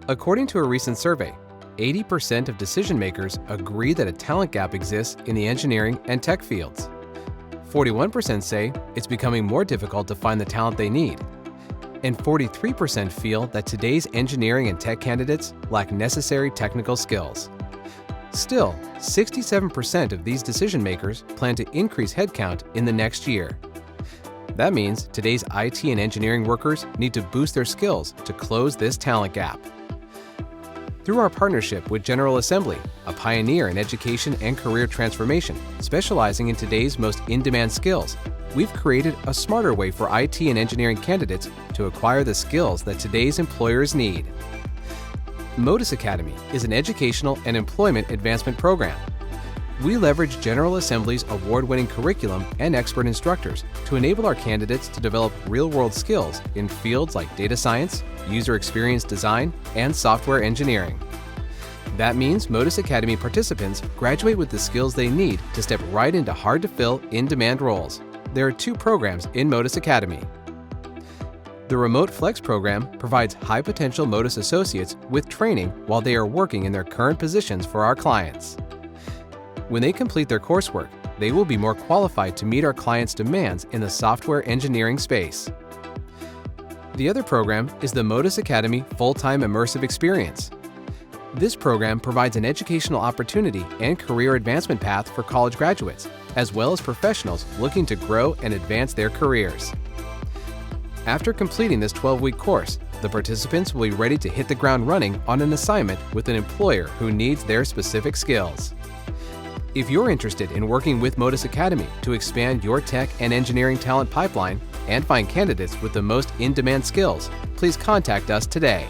According to a recent survey, 80% of decision makers agree that a talent gap exists in the engineering and tech fields. 41% say it's becoming more difficult to find the talent they need. And 43% feel that today's engineering and tech candidates lack necessary technical skills. Still, 67% of these decision makers plan to increase headcount in the next year. That means today's IT and engineering workers need to boost their skills to close this talent gap. Through our partnership with General Assembly, a pioneer in education and career transformation, specializing in today's most in-demand skills, we've created a smarter way for IT and engineering candidates to acquire the skills that today's employers need. Modus Academy is an educational and employment advancement program. We leverage General Assembly's award-winning curriculum and expert instructors to enable our candidates to develop real-world skills in fields like data science, user experience design, and software engineering. That means Modus Academy participants graduate with the skills they need to step right into hard-to-fill, in-demand roles. There are 2 programs in Modus Academy. The Remote Flex program provides high-potential Modus associates with training while they are working in their current positions for our clients. When they complete their coursework, they will be more qualified to meet our clients' demands in the software engineering space. The other program is the Modus Academy Full-Time Immersive Experience. This program provides an educational opportunity and career advancement path for college graduates, as well as professionals looking to grow and advance their careers. After completing this 12-week course, the participants will be ready to hit the ground running on an assignment with an employer who needs their specific skills. If you're interested in working with Modus Academy to expand your tech and engineering talent pipeline and find candidates with the most in-demand skills, please contact us today.